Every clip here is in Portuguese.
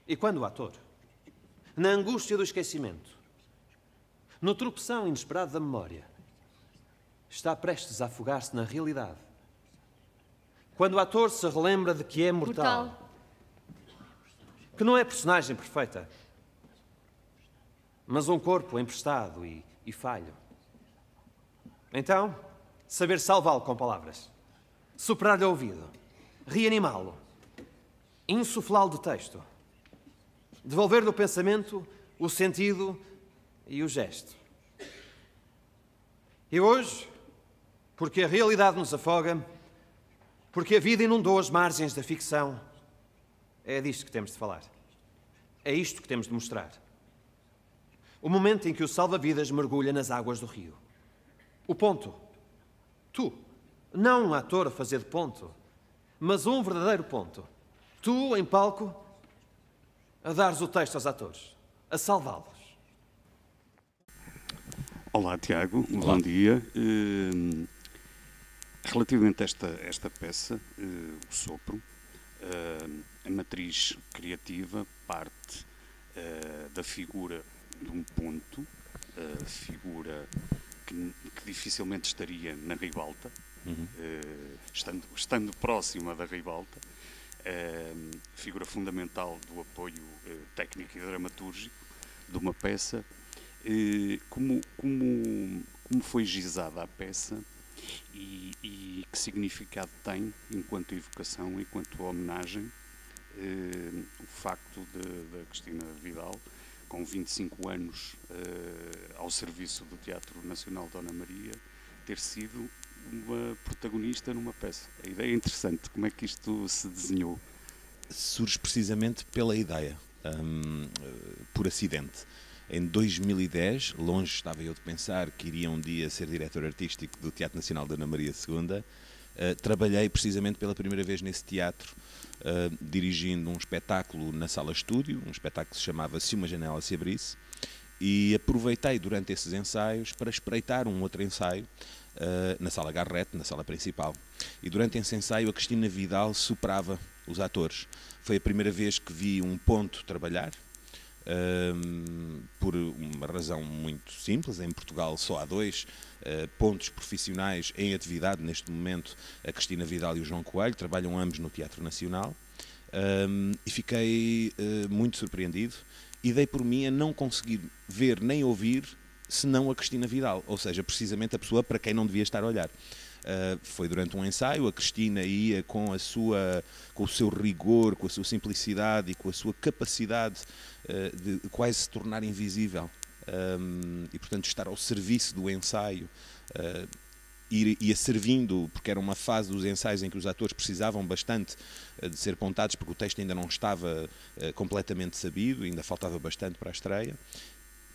E quando o ator, na angústia do esquecimento, no tropeção inesperado da memória, está prestes a afogar-se na realidade, quando o ator se relembra de que é mortal, que não é personagem perfeita, mas um corpo emprestado e falho, então, saber salvá-lo com palavras, superar-lhe o ouvido, reanimá-lo, insuflá-lo de texto, devolver-lhe o pensamento, o sentido e o gesto. E hoje, porque a realidade nos afoga, porque a vida inundou as margens da ficção, é disto que temos de falar. É isto que temos de mostrar. O momento em que o salva-vidas mergulha nas águas do rio. O ponto. Tu, não um ator a fazer de ponto, mas um verdadeiro ponto. Tu, em palco, a dares o texto aos atores, a salvá-los. Olá, Tiago. Olá. Bom dia. Relativamente a esta peça, O Sopro, a matriz criativa parte da figura de um ponto, figura que dificilmente estaria na ribalta, estando próxima da ribalta, figura fundamental do apoio técnico e dramatúrgico de uma peça. Como foi gizada a peça e que significado tem, enquanto evocação, enquanto homenagem, o facto da Cristina Vidal, com 25 anos ao serviço do Teatro Nacional Dona Maria, ter sido uma protagonista numa peça. A ideia é interessante. Como é que isto se desenhou? Surge precisamente pela ideia, por acidente. Em 2010, longe estava eu de pensar que iria um dia ser diretor artístico do Teatro Nacional Dona Maria II. Trabalhei precisamente pela primeira vez nesse teatro, dirigindo um espetáculo na sala estúdio, um espetáculo que se chamava Se Uma Janela Se Abrisse, e aproveitei durante esses ensaios para espreitar um outro ensaio na sala Garrett, na sala principal. E durante esse ensaio a Cristina Vidal superava os atores. Foi a primeira vez que vi um ponto trabalhar, por uma razão muito simples. Em Portugal só há dois pontos profissionais em atividade neste momento, a Cristina Vidal e o João Coelho, trabalham ambos no Teatro Nacional, e fiquei muito surpreendido e dei por mim a não conseguir ver nem ouvir senão a Cristina Vidal, ou seja, precisamente a pessoa para quem não devia estar a olhar. Foi durante um ensaio, a Cristina ia com o seu rigor, com a sua simplicidade e com a sua capacidade de quase se tornar invisível, e portanto estar ao serviço do ensaio, ia servindo, porque era uma fase dos ensaios em que os atores precisavam bastante de ser pontados, porque o texto ainda não estava completamente sabido, ainda faltava bastante para a estreia.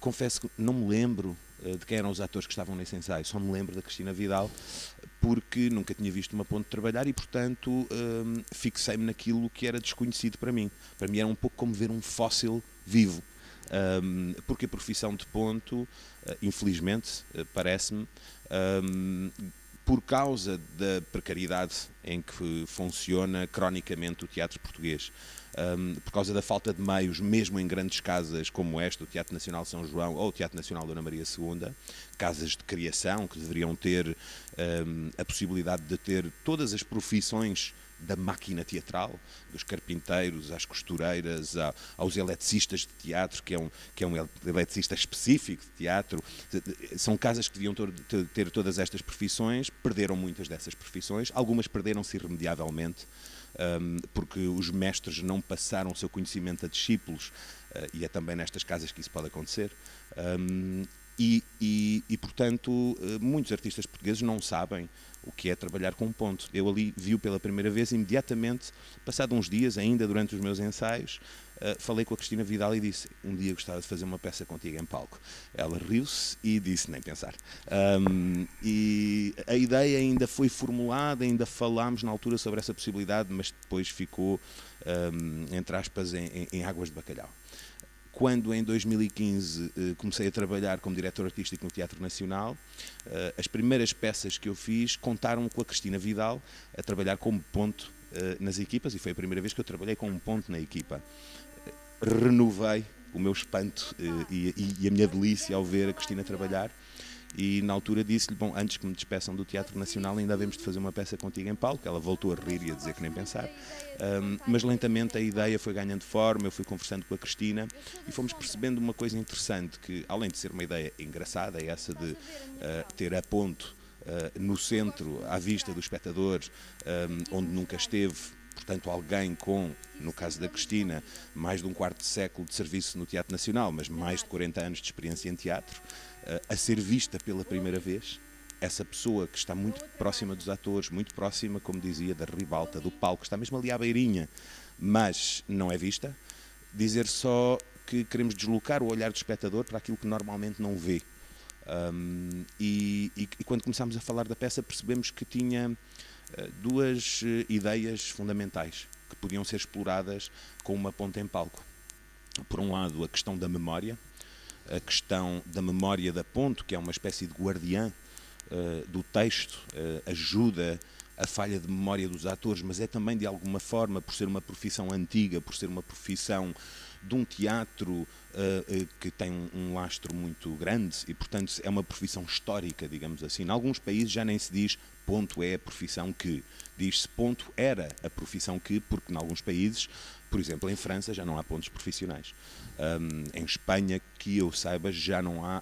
Confesso que não me lembro de quem eram os atores que estavam nesse ensaio, só me lembro da Cristina Vidal, porque nunca tinha visto uma ponte trabalhar e, portanto, fixei-me naquilo que era desconhecido para mim. Para mim era um pouco como ver um fóssil vivo, porque a profissão de ponto, infelizmente, parece-me, por causa da precariedade em que funciona cronicamente o teatro português, por causa da falta de meios, mesmo em grandes casas como esta, o Teatro Nacional São João ou o Teatro Nacional Dona Maria II, casas de criação que deveriam ter a possibilidade de ter todas as profissões da máquina teatral, dos carpinteiros às costureiras, aos eletricistas de teatro, que é um eletricista específico de teatro. São casas que deviam ter todas estas profissões, perderam muitas dessas profissões, algumas perderam-se irremediavelmente, porque os mestres não passaram o seu conhecimento a discípulos, e é também nestas casas que isso pode acontecer. E, portanto, muitos artistas portugueses não sabem o que é trabalhar com um ponto. Eu ali vi-o pela primeira vez, imediatamente, passado uns dias, ainda durante os meus ensaios, falei com a Cristina Vidal e disse: um dia gostava de fazer uma peça contigo em palco. Ela riu-se e disse: nem pensar. E a ideia ainda foi formulada, ainda falámos na altura sobre essa possibilidade, mas depois ficou, entre aspas, em águas de bacalhau. Quando em 2015 comecei a trabalhar como diretor artístico no Teatro Nacional, as primeiras peças que eu fiz contaram com a Cristina Vidal a trabalhar como ponto nas equipas, e foi a primeira vez que eu trabalhei com um ponto na equipa. renovei o meu espanto e a minha delícia ao ver a Cristina trabalhar. E na altura disse-lhe, bom, antes que me despeçam do Teatro Nacional ainda havemos de fazer uma peça contigo em palco. Ela voltou a rir e a dizer que nem pensar, mas lentamente a ideia foi ganhando forma, eu fui conversando com a Cristina e fomos percebendo uma coisa interessante, que além de ser uma ideia engraçada, é essa de ter a ponto no centro, à vista do espectador, onde nunca esteve, portanto alguém com, no caso da Cristina, mais de um quarto de século de serviço no Teatro Nacional, mas mais de 40 anos de experiência em teatro, a ser vista pela primeira vez, essa pessoa que está muito próxima dos atores, muito próxima, como dizia, da ribalta, do palco, está mesmo ali à beirinha, mas não é vista, dizer só que queremos deslocar o olhar do espectador para aquilo que normalmente não vê. E quando começámos a falar da peça percebemos que tinha duas ideias fundamentais que podiam ser exploradas com uma ponta em palco. Por um lado, a questão da memória da ponte, que é uma espécie de guardiã do texto, ajuda a falha de memória dos atores, mas é também de alguma forma, por ser uma profissão antiga, por ser uma profissão de um teatro que tem um lastro muito grande e, portanto, é uma profissão histórica, digamos assim. Em alguns países já nem se diz ponto é a profissão que, diz-se ponto era a profissão que, porque em alguns países, por exemplo, em França já não há pontos profissionais. Em Espanha, que eu saiba, já não há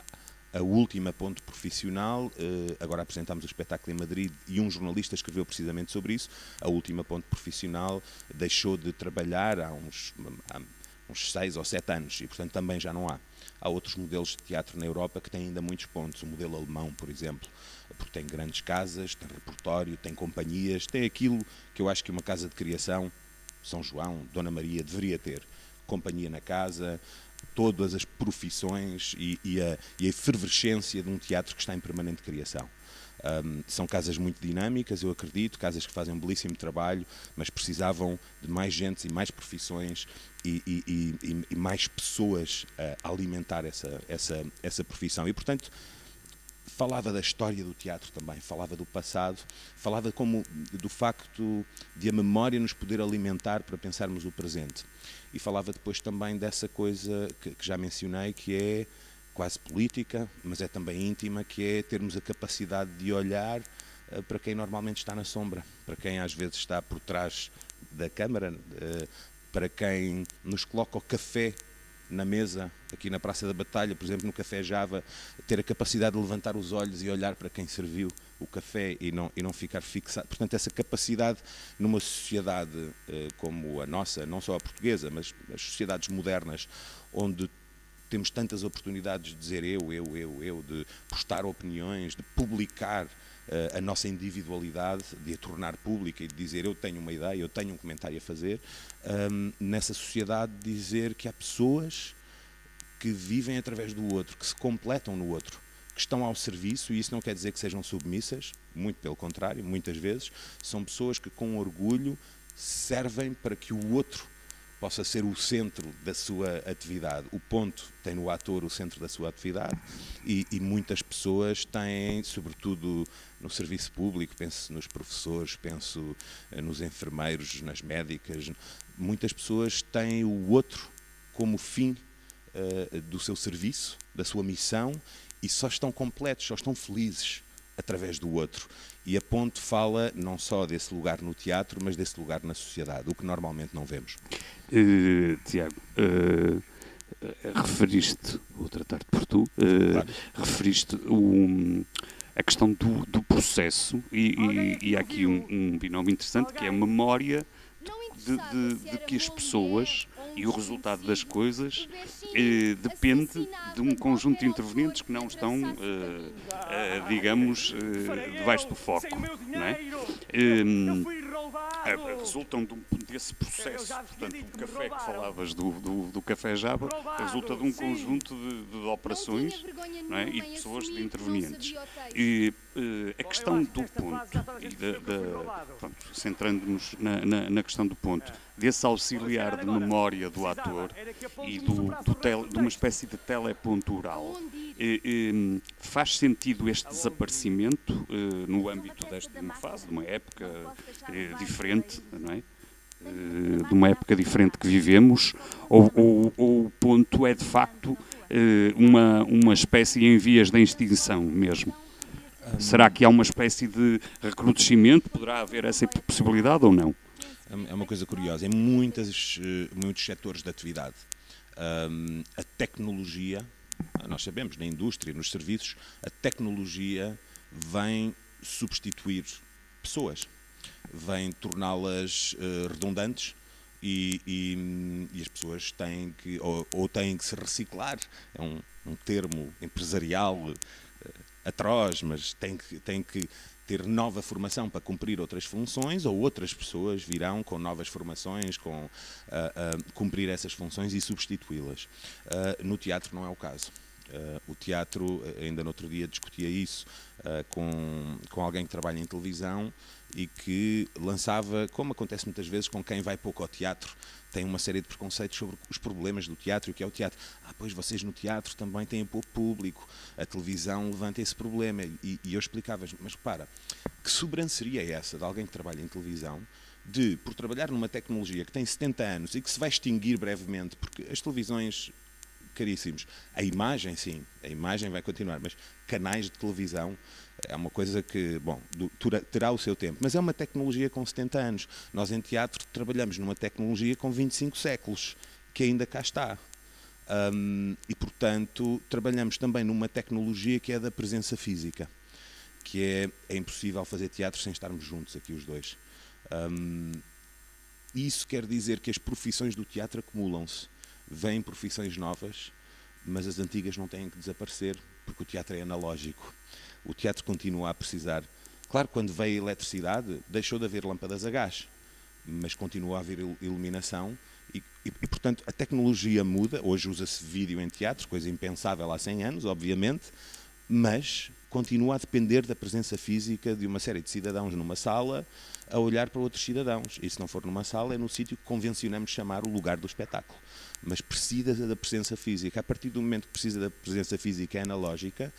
a última ponte profissional. Agora apresentámos o espetáculo em Madrid e um jornalista escreveu precisamente sobre isso. A última ponte profissional deixou de trabalhar há uns 6 ou 7 anos e, portanto, também já não há. Há outros modelos de teatro na Europa que têm ainda muitos pontos. O modelo alemão, por exemplo, porque tem grandes casas, tem repertório, tem companhias, tem aquilo que eu acho que uma casa de criação, São João, Dona Maria, deveria ter. Companhia na casa, todas as profissões e a efervescência de um teatro que está em permanente criação. São casas muito dinâmicas, eu acredito, casas que fazem um belíssimo trabalho, mas precisavam de mais gente e mais profissões e mais pessoas a alimentar essa profissão. E, portanto, falava da história do teatro também, falava do passado, falava do facto de a memória nos poder alimentar para pensarmos o presente. E falava depois também dessa coisa que já mencionei, que é quase política, mas é também íntima, que é termos a capacidade de olhar para quem normalmente está na sombra, para quem às vezes está por trás da câmara, para quem nos coloca o café na mesa, aqui na Praça da Batalha, por exemplo, no Café Java, ter a capacidade de levantar os olhos e olhar para quem serviu o café e não ficar fixado. Portanto, essa capacidade numa sociedade como a nossa, não só a portuguesa, mas as sociedades modernas, onde temos tantas oportunidades de dizer eu, de postar opiniões, de publicar a nossa individualidade, de a tornar pública e de dizer eu tenho uma ideia, eu tenho um comentário a fazer, nessa sociedade dizer que há pessoas que vivem através do outro, que se completam no outro, que estão ao serviço, e isso não quer dizer que sejam submissas, muito pelo contrário, muitas vezes, são pessoas que com orgulho servem para que o outro possa ser o centro da sua atividade. O ponto tem no ator o centro da sua atividade e muitas pessoas têm, sobretudo no serviço público, penso nos professores, penso nos enfermeiros, nas médicas, muitas pessoas têm o outro como fim do seu serviço, da sua missão, e só estão completos, só estão felizes através do outro. E a ponte fala não só desse lugar no teatro, mas desse lugar na sociedade, o que normalmente não vemos. Tiago, referiste, vou tratar-te por tu, claro. Referiste a questão do processo e há aqui um binómio interessante que é a memória de que as pessoas e o resultado das coisas depende de um conjunto de intervenientes que não estão, digamos, debaixo do foco, não é? Resultam desse processo. Portanto, o café que falavas do Café Java resulta de um conjunto de operações, não é? E de pessoas, de intervenientes. E a questão do ponto, centrando-nos na questão do ponto, desse auxiliar de memória do ator e de uma espécie de teleponto oral, faz sentido este desaparecimento no âmbito de uma fase, de uma época diferente, não é? de uma época diferente que vivemos, ou o ponto é de facto uma espécie em vias de extinção mesmo? Será que há uma espécie de recrudescimento? Poderá haver essa possibilidade ou não? É uma coisa curiosa, em muitos setores de atividade. A tecnologia, nós sabemos, na indústria, nos serviços, a tecnologia vem substituir pessoas, vem torná-las redundantes e as pessoas têm que, ou têm que se reciclar. É um termo empresarial atroz, mas têm que ter nova formação para cumprir outras funções, ou outras pessoas virão com novas formações, cumprir essas funções e substituí-las. No teatro não é o caso. O teatro, ainda no outro dia discutia isso com alguém que trabalha em televisão e que lançava, como acontece muitas vezes com quem vai pouco ao teatro, tem uma série de preconceitos sobre os problemas do teatro e o que é o teatro. Pois vocês no teatro também têm pouco público, a televisão levanta esse problema. E eu explicava, mas repara, que sobranceria é essa de alguém que trabalha em televisão, por trabalhar numa tecnologia que tem 70 anos e que se vai extinguir brevemente, porque as televisões, caríssimos, a imagem sim, a imagem vai continuar, mas canais de televisão é uma coisa que, bom, terá o seu tempo, mas é uma tecnologia com 70 anos. Nós em teatro trabalhamos numa tecnologia com 25 séculos, que ainda cá está. E, portanto, trabalhamos também numa tecnologia que é da presença física, que é impossível fazer teatro sem estarmos juntos aqui os dois. Isso quer dizer que as profissões do teatro acumulam-se. Vêm profissões novas, mas as antigas não têm que desaparecer, porque o teatro é analógico. O teatro continua a precisar. Claro, quando veio a eletricidade, deixou de haver lâmpadas a gás, mas continua a haver iluminação e, portanto, a tecnologia muda. Hoje usa-se vídeo em teatro, coisa impensável há 100 anos, obviamente, mas continua a depender da presença física de uma série de cidadãos numa sala a olhar para outros cidadãos. E se não for numa sala, é no sítio que convencionamos chamar o lugar do espetáculo. Mas precisa da presença física. A partir do momento que precisa da presença física é analógica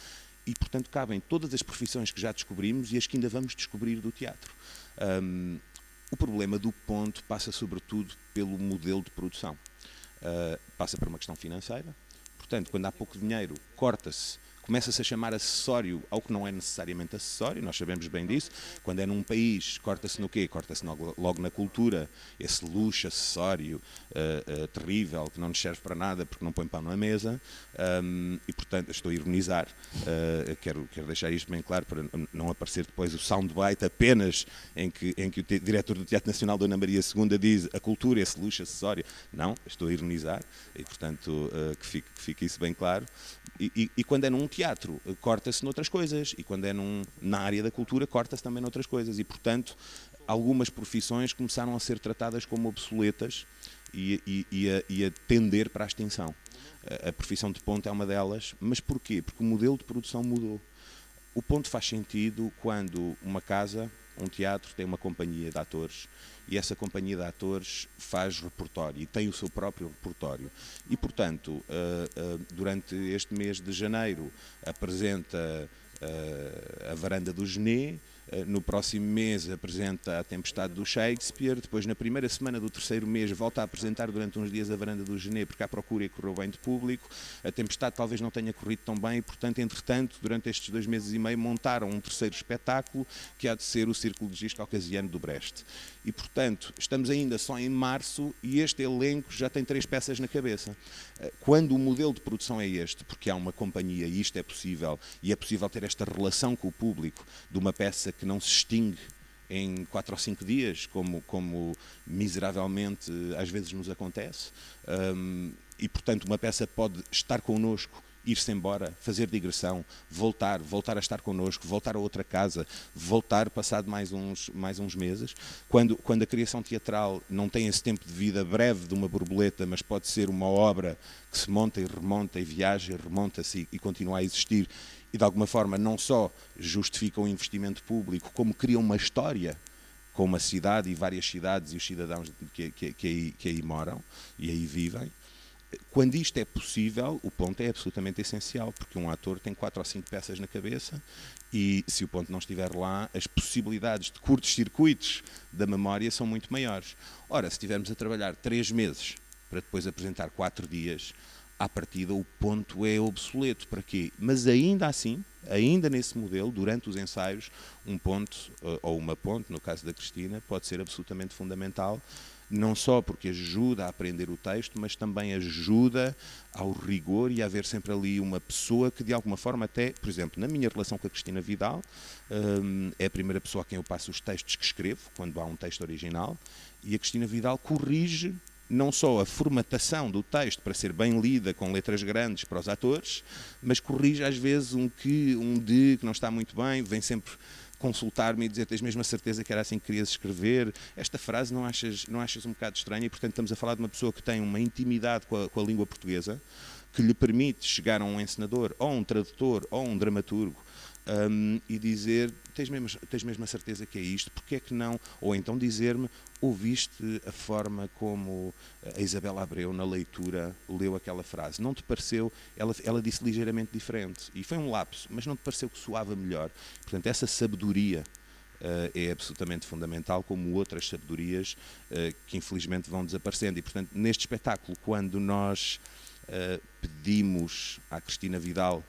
e, portanto, cabem todas as profissões que já descobrimos e as que ainda vamos descobrir do teatro. O problema do ponto passa, sobretudo, pelo modelo de produção. Passa por uma questão financeira. Portanto, quando há pouco dinheiro, corta-se, começa-se a chamar acessório ao que não é necessariamente acessório, nós sabemos bem disso. Quando é num país, corta-se no quê? Corta-se logo na cultura, esse luxo acessório terrível, que não nos serve para nada porque não põe pão na mesa, e portanto, estou a ironizar, quero deixar isto bem claro para não aparecer depois o soundbite apenas em que o diretor do Teatro Nacional, Dona Maria II, diz a cultura, esse luxo acessório. Não, estou a ironizar, e portanto que fique isso bem claro. E quando é num teatro, corta-se noutras coisas, e quando é na área da cultura, corta-se também noutras coisas, e portanto algumas profissões começaram a ser tratadas como obsoletas e a tender para a extinção. A profissão de ponto é uma delas, mas porquê? Porque o modelo de produção mudou. O ponto faz sentido quando uma casa, um teatro, tem uma companhia de atores e essa companhia de atores faz repertório e tem o seu próprio repertório. E, portanto, durante este mês de janeiro apresenta a Varanda do Genet, no próximo mês apresenta a Tempestade do Shakespeare, depois na primeira semana do terceiro mês volta a apresentar durante uns dias a Varanda do Genet, porque há procura e correu bem de público. A Tempestade talvez não tenha corrido tão bem e, portanto, entretanto, durante estes 2 meses e meio montaram um terceiro espetáculo que há de ser o Círculo de Giz Caucasiano do Brest. E, portanto, estamos ainda só em março e este elenco já tem 3 peças na cabeça. Quando o modelo de produção é este, porque há uma companhia e isto é possível, e é possível ter esta relação com o público de uma peça que não se extingue em 4 ou 5 dias, como miseravelmente às vezes nos acontece, e, portanto, uma peça pode estar connosco, ir-se embora, fazer digressão, voltar a estar connosco, voltar a outra casa, voltar passado mais uns meses. Quando a criação teatral não tem esse tempo de vida breve de uma borboleta, mas pode ser uma obra que se monta e remonta e viaja e remonta-se e continua a existir e de alguma forma não só justifica o investimento público, como cria uma história com uma cidade e várias cidades e os cidadãos que aí moram e aí vivem. Quando isto é possível, o ponto é absolutamente essencial, porque um ator tem 4 ou 5 peças na cabeça e, se o ponto não estiver lá, as possibilidades de curtos circuitos da memória são muito maiores. Ora, se estivermos a trabalhar 3 meses para depois apresentar 4 dias, à partida o ponto é obsoleto. Para quê? Mas ainda assim, ainda nesse modelo, durante os ensaios, um ponto, ou uma ponte, no caso da Cristina, pode ser absolutamente fundamental, não só porque ajuda a aprender o texto, mas também ajuda ao rigor e a haver sempre ali uma pessoa que de alguma forma até, por exemplo, na minha relação com a Cristina Vidal, é a primeira pessoa a quem eu passo os textos que escrevo, quando há um texto original, e a Cristina Vidal corrige não só a formatação do texto para ser bem lida com letras grandes para os atores, mas corrige às vezes um que não está muito bem, vem sempre consultar-me e dizer: tens mesmo a certeza que era assim que querias escrever? Esta frase não achas um bocado estranha? E, portanto, estamos a falar de uma pessoa que tem uma intimidade com a língua portuguesa, que lhe permite chegar a um encenador, ou um tradutor, ou um dramaturgo, e dizer: tens mesmo a certeza que é isto? Porque é que não? Ou então dizer-me: ouviste a forma como a Isabela Abreu, na leitura, leu aquela frase? Não te pareceu? Ela disse ligeiramente diferente. E foi um lapso, mas não te pareceu que soava melhor? Portanto, essa sabedoria é absolutamente fundamental, como outras sabedorias que infelizmente vão desaparecendo. E, portanto, neste espetáculo, quando nós pedimos à Cristina Vidal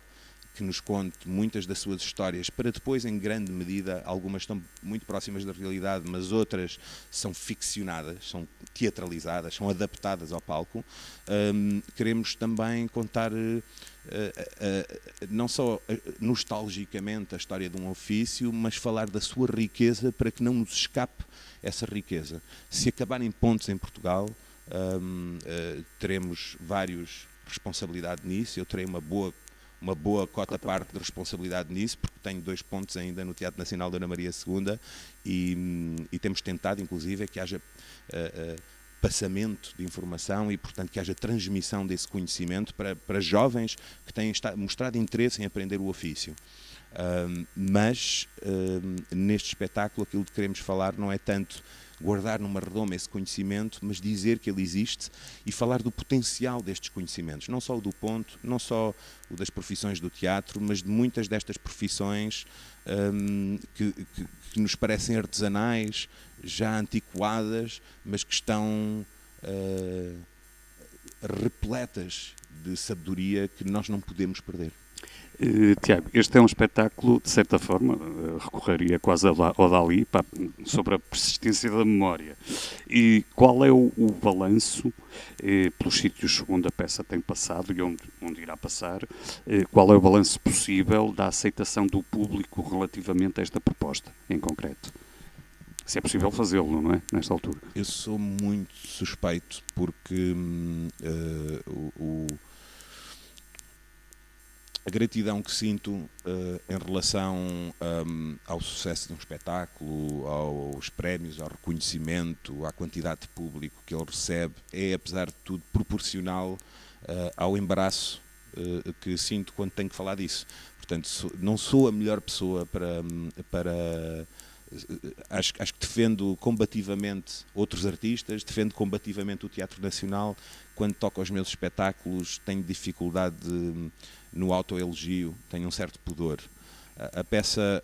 que nos conte muitas das suas histórias, para depois, em grande medida, algumas estão muito próximas da realidade, mas outras são ficcionadas, são teatralizadas, são adaptadas ao palco. Queremos também contar não só nostalgicamente a história de um ofício, mas falar da sua riqueza para que não nos escape essa riqueza. Se acabarem pontos em Portugal, teremos vários responsabilidade nisso. Eu terei uma boa cota-parte de responsabilidade nisso, porque tenho 2 pontos ainda no Teatro Nacional Dona Maria II e temos tentado, inclusive, que haja passamento de informação e, portanto, que haja transmissão desse conhecimento para jovens que têm mostrado interesse em aprender o ofício. Mas, neste espetáculo, aquilo que queremos falar não é tanto guardar numa redoma esse conhecimento, mas dizer que ele existe e falar do potencial destes conhecimentos, não só o do ponto, não só o das profissões do teatro, mas de muitas destas profissões que nos parecem artesanais, já antiquadas, mas que estão repletas de sabedoria que nós não podemos perder. Tiago, este é um espetáculo, de certa forma, recorreria quase ao Dalí, sobre a persistência da memória. E qual é o balanço, pelos sítios onde a peça tem passado e onde irá passar, qual é o balanço possível da aceitação do público relativamente a esta proposta, em concreto? Se é possível fazê-lo, não é? Nesta altura. Eu sou muito suspeito porque a gratidão que sinto em relação ao sucesso de um espetáculo, aos prémios, ao reconhecimento, à quantidade de público que ele recebe, é, apesar de tudo, proporcional ao embaraço que sinto quando tenho que falar disso. Portanto, não sou a melhor pessoa para acho que defendo combativamente outros artistas, defendo combativamente o Teatro Nacional. Quando toco aos meus espetáculos, tenho dificuldade no autoelogio, tenho um certo pudor. A peça,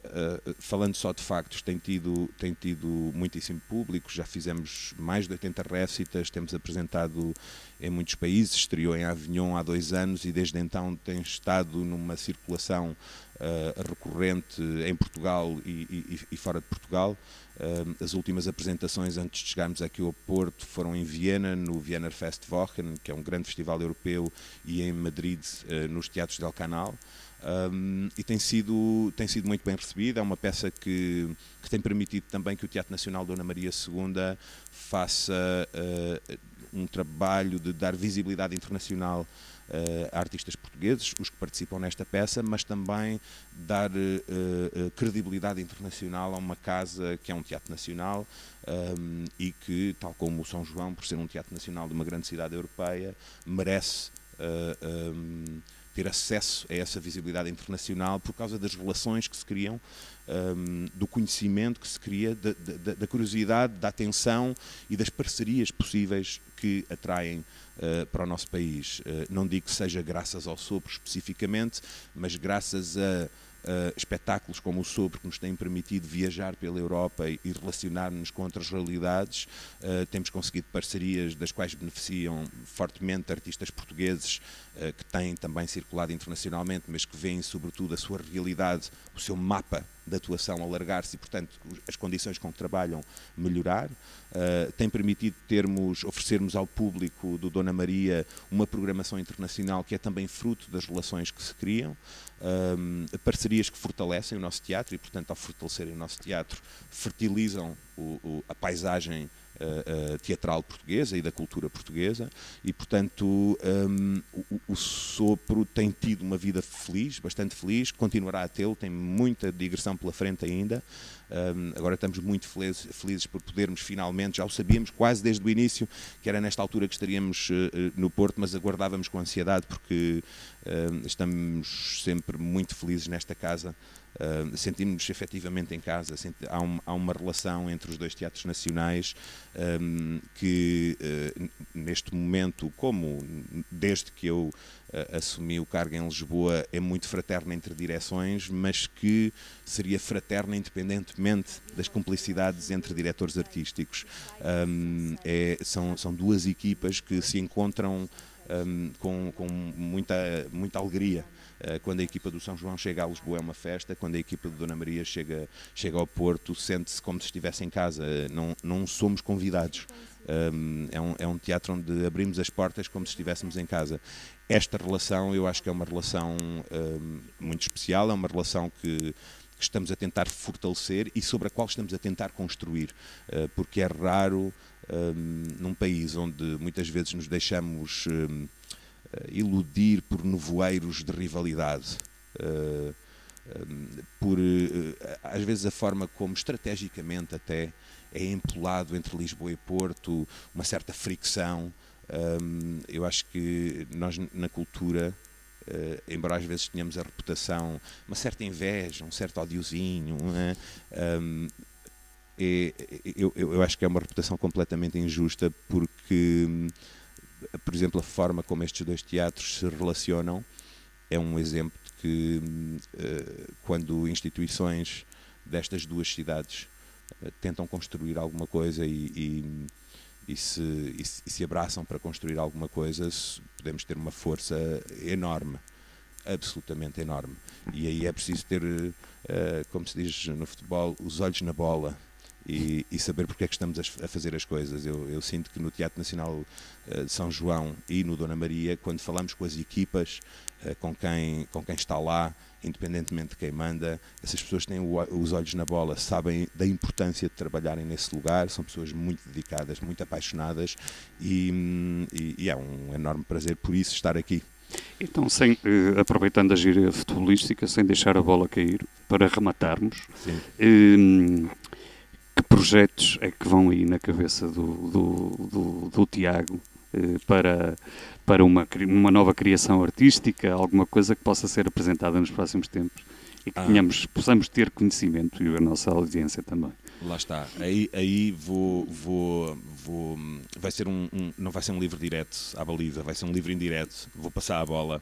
falando só de factos, tem tido muitíssimo público. Já fizemos mais de 80 récitas, temos apresentado em muitos países, estreou em Avignon há 2 anos e desde então tem estado numa circulação recorrente em Portugal e fora de Portugal. As últimas apresentações antes de chegarmos aqui ao Porto foram em Viena, no Wiener Festwochen, que é um grande festival europeu, e em Madrid, nos Teatros del Canal. E tem sido muito bem recebida. É uma peça que tem permitido também que o Teatro Nacional Dona Maria II faça um trabalho de dar visibilidade internacional a artistas portugueses, os que participam nesta peça, mas também dar credibilidade internacional a uma casa que é um teatro nacional e que, tal como o São João, por ser um teatro nacional de uma grande cidade europeia, merece ter acesso a essa visibilidade internacional por causa das relações que se criam, do conhecimento que se cria, da curiosidade, da atenção e das parcerias possíveis que atraem para o nosso país. Não digo que seja graças ao Sopro especificamente, mas graças a espetáculos como o Sopro, que nos têm permitido viajar pela Europa e relacionar-nos com outras realidades. Temos conseguido parcerias das quais beneficiam fortemente artistas portugueses que têm também circulado internacionalmente, mas que veem sobretudo a sua realidade, o seu mapa de atuação alargar-se e, portanto, as condições com que trabalham melhorar. Tem permitido oferecermos ao público do Dona Maria uma programação internacional que é também fruto das relações que se criam, parcerias que fortalecem o nosso teatro e, portanto, ao fortalecerem o nosso teatro, fertilizam a paisagem teatral portuguesa e da cultura portuguesa e, portanto, o Sopro tem tido uma vida feliz, bastante feliz, continuará a tê-lo, tem muita digressão pela frente ainda. Agora estamos muito felizes por podermos finalmente, já o sabíamos quase desde o início, que era nesta altura que estaríamos no Porto, mas aguardávamos com ansiedade porque estamos sempre muito felizes nesta casa. Sentimos-nos efetivamente em casa, há uma relação entre os dois teatros nacionais que neste momento, como desde que eu assumi o cargo em Lisboa, é muito fraterna entre direções, mas que seria fraterna independentemente das cumplicidades entre diretores artísticos. São duas equipas que se encontram com muita alegria. Quando a equipa do São João chega a Lisboa é uma festa, quando a equipa do Dona Maria chega ao Porto, sente-se como se estivesse em casa, não somos convidados. É um teatro onde abrimos as portas como se estivéssemos em casa. Esta relação eu acho que é uma relação muito especial, é uma relação que estamos a tentar fortalecer e sobre a qual estamos a tentar construir, porque é raro num país onde muitas vezes nos deixamos iludir por nevoeiros de rivalidade, às vezes a forma como estrategicamente até é empolado entre Lisboa e Porto, uma certa fricção. Eu acho que nós na cultura, embora às vezes tenhamos a reputação, uma certa inveja, um certo odiozinho, eu acho que é uma reputação completamente injusta porque, por exemplo, a forma como estes dois teatros se relacionam é um exemplo de que quando instituições destas duas cidades tentam construir alguma coisa e se abraçam para construir alguma coisa, podemos ter uma força enorme, absolutamente enorme. E aí é preciso ter, como se diz no futebol, os olhos na bola. E saber porque é que estamos a fazer as coisas. Eu sinto que no Teatro Nacional de São João e no Dona Maria, quando falamos com as equipas, com quem está lá, independentemente de quem manda, essas pessoas têm os olhos na bola, sabem da importância de trabalharem nesse lugar, são pessoas muito dedicadas, muito apaixonadas e é um enorme prazer por isso estar aqui. Então, aproveitando a gíria futebolística, sem deixar a bola cair, para rematarmos, que projetos é que vão aí na cabeça do Tiago para uma nova criação artística, alguma coisa que possa ser apresentada nos próximos tempos e que possamos ter conhecimento e a nossa audiência também? Lá está. Aí vai ser não vai ser um livro direto à baliza, vai ser um livro indireto. Vou passar a bola,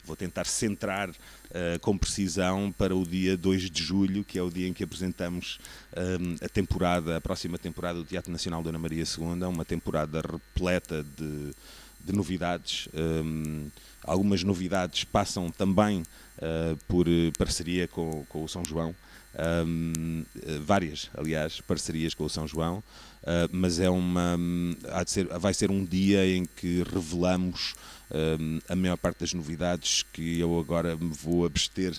vou tentar centrar com precisão para o dia 2 de julho, que é o dia em que apresentamos a próxima temporada do Teatro Nacional Dona Maria II, uma temporada repleta de novidades. Algumas novidades passam também por parceria com o São João. Várias, aliás, parcerias com o São João, mas vai ser um dia em que revelamos a maior parte das novidades que eu agora me vou abster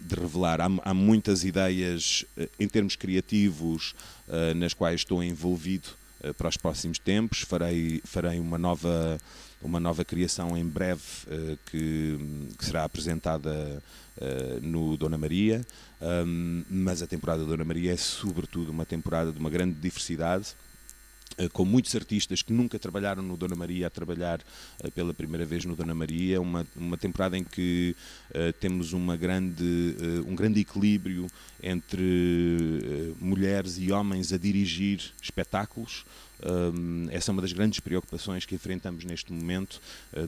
de revelar. Há muitas ideias em termos criativos nas quais estou envolvido para os próximos tempos. Farei uma nova criação em breve que será apresentada no Dona Maria, mas a temporada Dona Maria é sobretudo uma temporada de uma grande diversidade, com muitos artistas que nunca trabalharam no Dona Maria a trabalhar pela primeira vez no Dona Maria, uma temporada em que temos um grande equilíbrio entre mulheres e homens a dirigir espetáculos. Essa é uma das grandes preocupações que enfrentamos neste momento,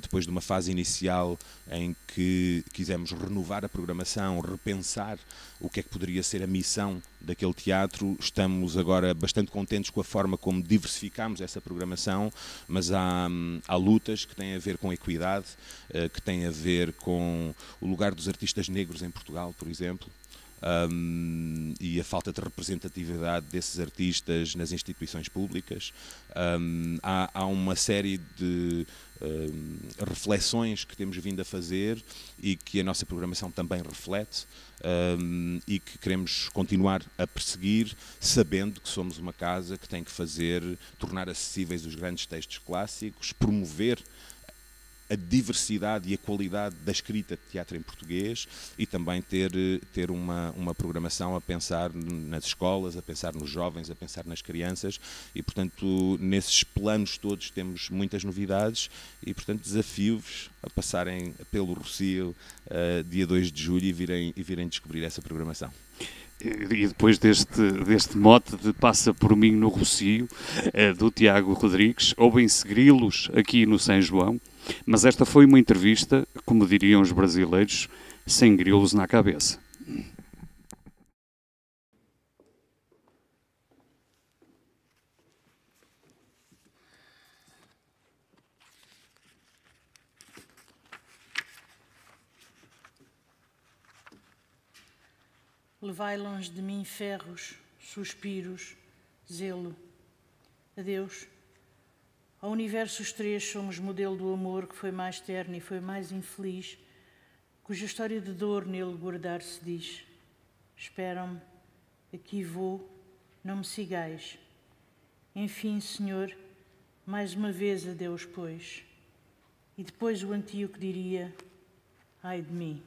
depois de uma fase inicial em que quisemos renovar a programação, repensar o que é que poderia ser a missão daquele teatro. Estamos agora bastante contentes com a forma como diversificamos essa programação, mas há lutas que têm a ver com equidade, que têm a ver com o lugar dos artistas negros em Portugal, por exemplo. E a falta de representatividade desses artistas nas instituições públicas. Há uma série de reflexões que temos vindo a fazer e que a nossa programação também reflete, e que queremos continuar a perseguir, sabendo que somos uma casa que tem que tornar acessíveis os grandes textos clássicos, promover a diversidade e a qualidade da escrita de teatro em português e também ter uma programação a pensar nas escolas, a pensar nos jovens, a pensar nas crianças e, portanto, nesses planos todos temos muitas novidades e, portanto, desafio-vos a passarem pelo Rossio dia 2 de julho e virem descobrir essa programação. E depois deste mote de Passa por mim no Rossio, do Tiago Rodrigues, ouvem-se grilos aqui no São João, mas esta foi uma entrevista, como diriam os brasileiros, sem grilos na cabeça. Levai longe de mim ferros, suspiros, zelo. Adeus. Ao universo os três somos modelo do amor que foi mais terno e foi mais infeliz, cuja história de dor nele guardar se diz. Esperam-me, aqui vou, não me sigais. Enfim, Senhor, mais uma vez adeus, pois. E depois o Antíoco diria, ai de mim.